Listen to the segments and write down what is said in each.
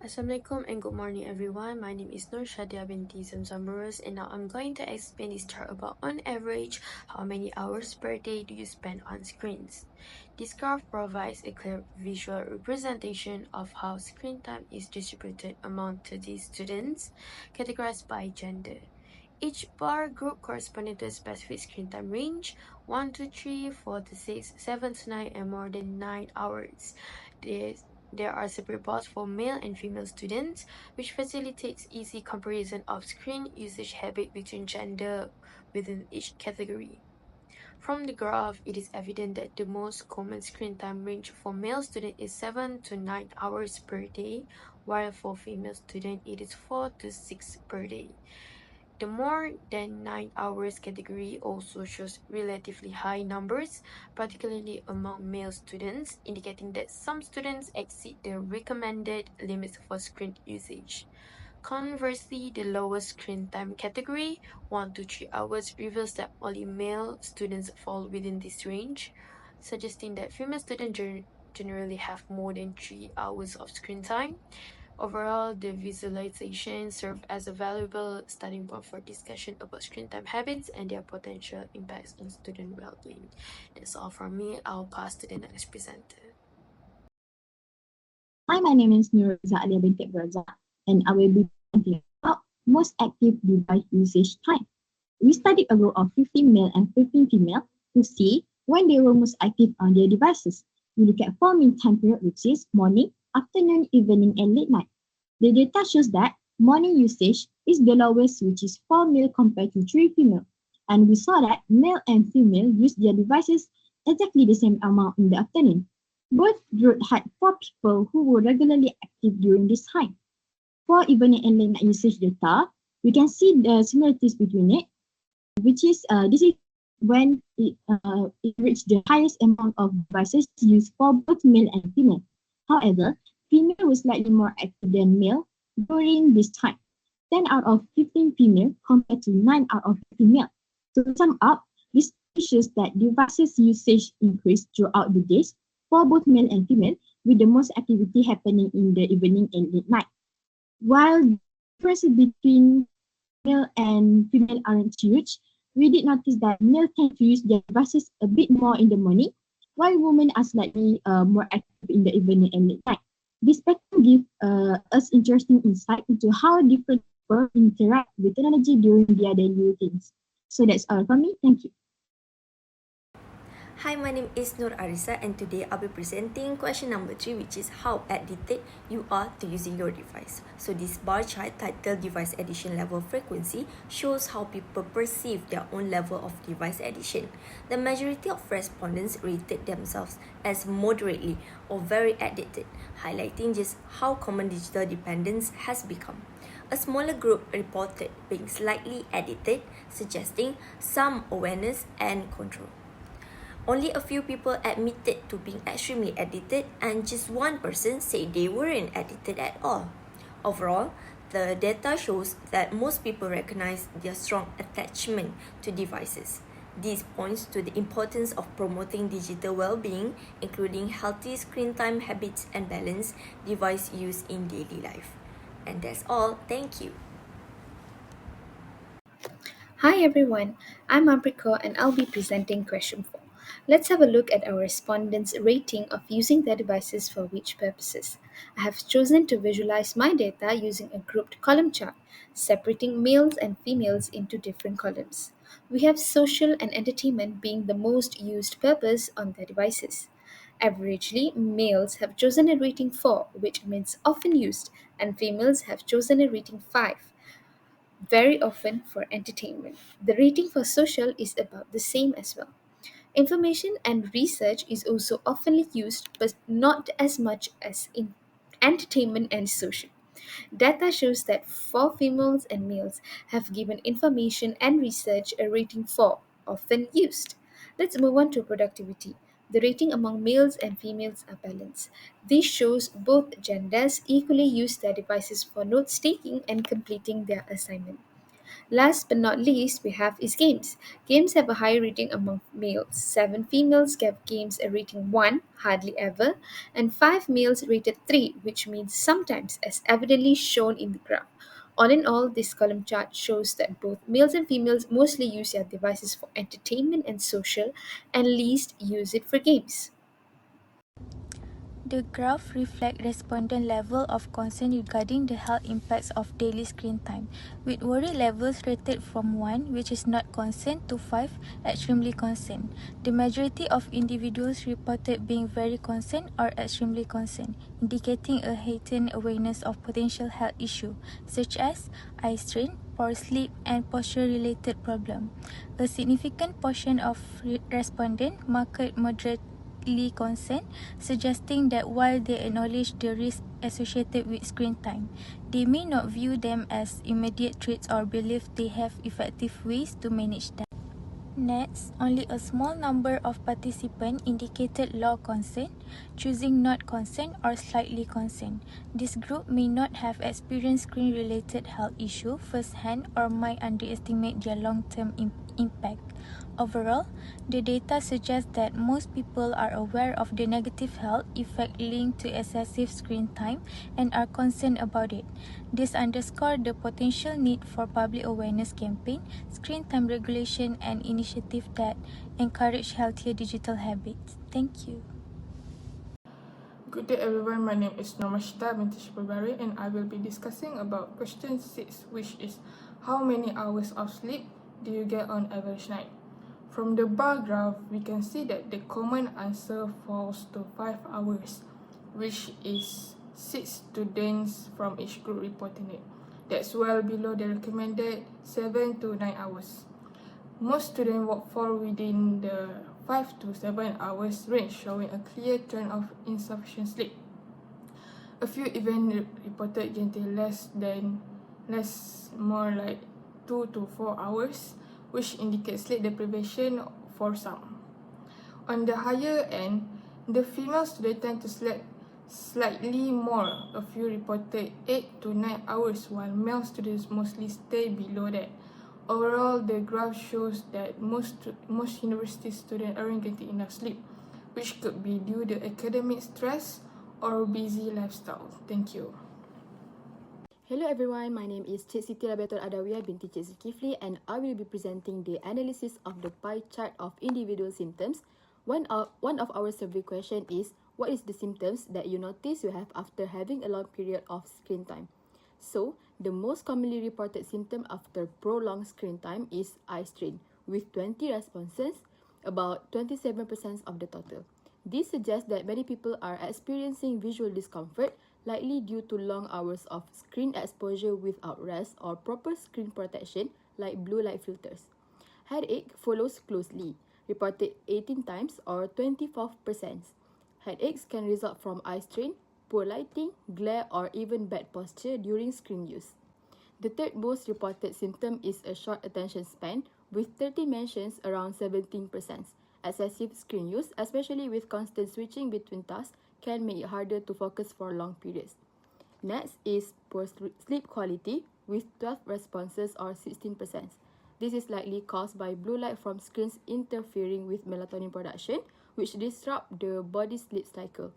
Assalamualaikum and good morning everyone. My name is Nur Shadia binti Zamzamurus and now I'm going to explain this chart about on average how many hours per day do you spend on screens. This graph provides a clear visual representation of how screen time is distributed among today's students, categorized by gender. Each bar group corresponding to a specific screen time range 1 to 3, 4 to 6, 7 to 9, and more than 9 hours. This there are separate bars for male and female students, which facilitates easy comparison of screen usage habit between gender within each category. From the graph, it is evident that the most common screen time range for male student is 7 to 9 hours per day, while for female student it is 4 to 6 per day. The more than 9 hours category also shows relatively high numbers, particularly among male students, indicating that some students exceed the recommended limits for screen usage. Conversely, the lowest screen time category, 1 to 3 hours, reveals that only male students fall within this range, suggesting that female students generally have more than 3 hours of screen time. Overall, the visualization served as a valuable starting point for discussion about screen time habits and their potential impacts on student well-being. That's all from me. I'll pass to the next presenter. Hi, my name is Nuriza Alia binti Braza, and I will be presenting about most active device usage time. We studied a group of 15 male and 15 female to see when they were most active on their devices. We look at 4 main time period, which is morning, afternoon, evening, and late night. The data shows that morning usage is the lowest, which is 4 male compared to 3 female. And we saw that male and female use their devices exactly the same amount in the afternoon. Both groups had 4 people who were regularly active during this time. For evening and late night usage data, we can see the similarities between it, which is this is when it reached the highest amount of devices used for both male and female. However, female was slightly more active than male during this time. 10 out of 15 female compared to 9 out of 15 male. To sum up, this shows that devices usage increased throughout the days for both male and female, with the most activity happening in the evening and late night. While the difference between male and female aren't huge, we did notice that male tend to use their devices a bit more in the morning, while women are slightly more active in the evening and late night. This pattern gives us interesting insight into how different people interact with technology during their daily routines. So that's all from me. Thank you. Hi, my name is Nur Arisa and today I'll be presenting question number 3, which is how addicted you are to using your device. So this bar chart titled device addiction level frequency shows how people perceive their own level of device addiction. The majority of respondents rated themselves as moderately or very addicted, highlighting just how common digital dependence has become. A smaller group reported being slightly addicted, suggesting some awareness and control. Only a few people admitted to being extremely addicted, and just one person said they weren't addicted at all. Overall, the data shows that most people recognize their strong attachment to devices. This points to the importance of promoting digital well-being, including healthy screen time habits and balanced device use in daily life. And that's all. Thank you. Hi everyone, I'm Amriko and I'll be presenting question 4. Let's have a look at our respondents' rating of using their devices for which purposes. I have chosen to visualize my data using a grouped column chart, separating males and females into different columns. We have social and entertainment being the most used purpose on their devices. Averagely, males have chosen a rating 4, which means often used, and females have chosen a rating 5, very often for entertainment. The rating for social is about the same as well. Information and research is also often used, but not as much as in entertainment and social. Data shows that for females and males have given information and research a rating 4, often used. Let's move on to productivity. The rating among males and females are balanced. This shows both genders equally use their devices for notes taking and completing their assignment. Last but not least, we have is games. Games have a high rating among males. 7 females gave games a rating 1, hardly ever, and 5 males rated 3, which means sometimes, as evidently shown in the graph. All in all, this column chart shows that both males and females mostly use their devices for entertainment and social, and least use it for games. The graph reflects respondent level of concern regarding the health impacts of daily screen time, with worry levels rated from 1, which is not concerned, to 5, extremely concerned. The majority of individuals reported being very concerned or extremely concerned, indicating a heightened awareness of potential health issues, such as eye strain, poor sleep, and posture-related problems. A significant portion of respondents marked moderate concerned, suggesting that while they acknowledge the risks associated with screen time, they may not view them as immediate threats or believe they have effective ways to manage them. Next, only a small number of participants indicated low concern, choosing not concerned or slightly concerned. This group may not have experienced screen-related health issues firsthand or might underestimate their long-term impact. Overall, the data suggests that most people are aware of the negative health effect linked to excessive screen time and are concerned about it. This underscores the potential need for public awareness campaign, screen time regulation, and initiatives that encourage healthier digital habits. Thank you. Good day everyone, my name is Normashita binti Shipabari and I will be discussing about question 6, which is how many hours of sleep do you get on average night? From the bar graph, we can see that the common answer falls to 5 hours, which is 6 students from each group reporting it. That's well below the recommended 7 to 9 hours. Most students fall within the 5 to 7 hours range, showing a clear trend of insufficient sleep. A few even reported getting more like 2 to 4 hours, which indicates sleep deprivation for some. On the higher end, the female students tend to sleep slightly more. A few reported 8 to 9 hours, while male students mostly stay below that. Overall, the graph shows that most university students aren't getting enough sleep, which could be due to academic stress or busy lifestyle. Thank you. Hello everyone, my name is Cik Siti Rabiatul Adawiyah binti Cik Zulkifli and I will be presenting the analysis of the pie chart of individual symptoms. One of our survey question is, what is the symptoms that you notice you have after having a long period of screen time? So, the most commonly reported symptom after prolonged screen time is eye strain, with 20 responses, about 27% of the total. This suggests that many people are experiencing visual discomfort, likely due to long hours of screen exposure without rest or proper screen protection like blue light filters. Headache follows closely, reported 18 times or 24%. Headaches can result from eye strain, poor lighting, glare, or even bad posture during screen use. The third most reported symptom is a short attention span, with 30 mentions around 17%. Excessive screen use, especially with constant switching between tasks, can make it harder to focus for long periods. Next is poor sleep quality, with 12 responses or 16%. This is likely caused by blue light from screens interfering with melatonin production, which disrupt the body's sleep cycle.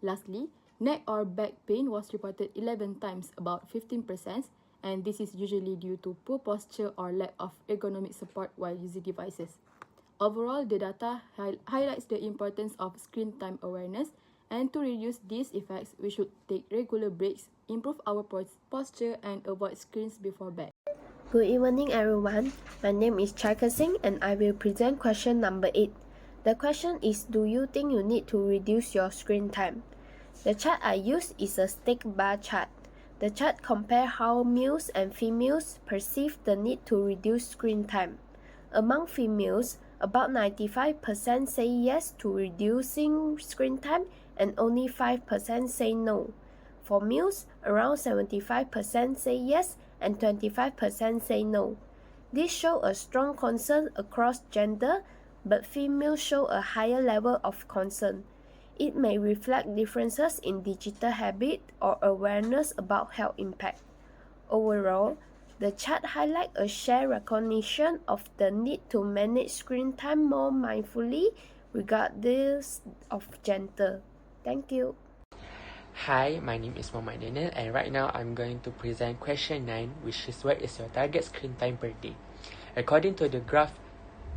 Lastly, neck or back pain was reported 11 times, about 15%, and this is usually due to poor posture or lack of ergonomic support while using devices. Overall, the data highlights the importance of screen time awareness, and to reduce these effects, we should take regular breaks, improve our posture, and avoid screens before bed. Good evening everyone, my name is Chaika Singh and I will present question number 8. The question is, do you think you need to reduce your screen time? The chart I use is a stick bar chart. The chart compares how males and females perceive the need to reduce screen time. Among females, about 95% say yes to reducing screen time and only 5% say no. For males, around 75% say yes and 25% say no. This shows a strong concern across gender, but females show a higher level of concern. It may reflect differences in digital habit or awareness about health impact. Overall, The chart highlights a shared recognition of the need to manage screen time more mindfully, regardless of gender. Thank you. Hi, my name is Muhammad Daniel, and right now I'm going to present question 9, which is what is your target screen time per day? According to the graph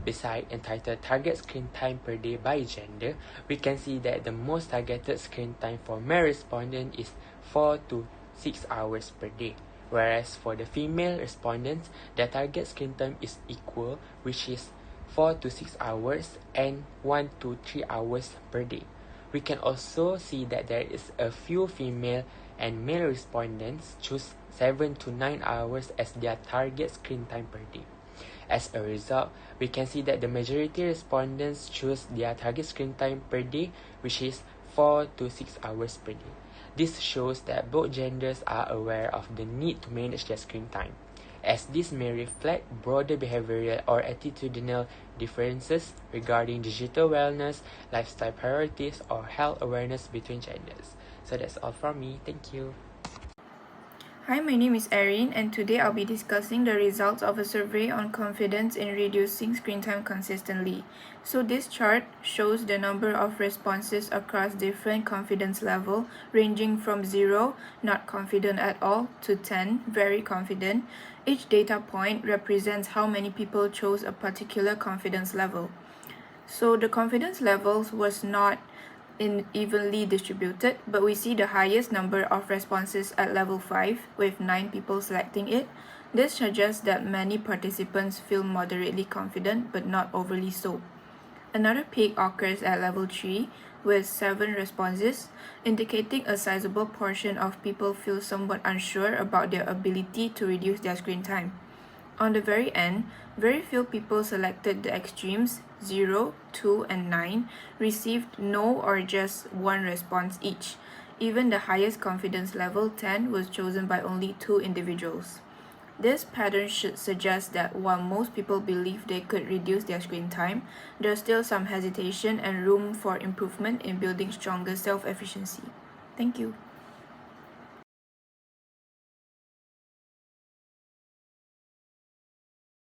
beside entitled Target Screen Time Per Day by Gender, we can see that the most targeted screen time for male respondent is 4 to 6 hours per day, whereas for the female respondents, their target screen time is equal, which is 4 to 6 hours and 1 to 3 hours per day. We can also see that there is a few female and male respondents choose 7 to 9 hours as their target screen time per day. As a result, we can see that the majority respondents choose their target screen time per day, which is 4 to 6 hours per day. This shows that both genders are aware of the need to manage their screen time, as this may reflect broader behavioral or attitudinal differences regarding digital wellness, lifestyle priorities, or health awareness between genders. So that's all from me. Thank you. Hi, my name is Erin, and today I'll be discussing the results of a survey on confidence in reducing screen time consistently. So this chart shows the number of responses across different confidence level, ranging from 0, not confident at all, to 10, very confident. Each data point represents how many people chose a particular confidence level. So the confidence levels was not evenly distributed, but we see the highest number of responses at level 5, with 9 people selecting it. This suggests that many participants feel moderately confident, but not overly so. Another peak occurs at level 3, with 7 responses, indicating a sizable portion of people feel somewhat unsure about their ability to reduce their screen time. On the very end, very few people selected the extremes 0, 2, and 9, received no or just one response each. Even the highest confidence level 10 was chosen by only 2 individuals. This pattern should suggest that while most people believe they could reduce their screen time, there's still some hesitation and room for improvement in building stronger self-efficiency. Thank you.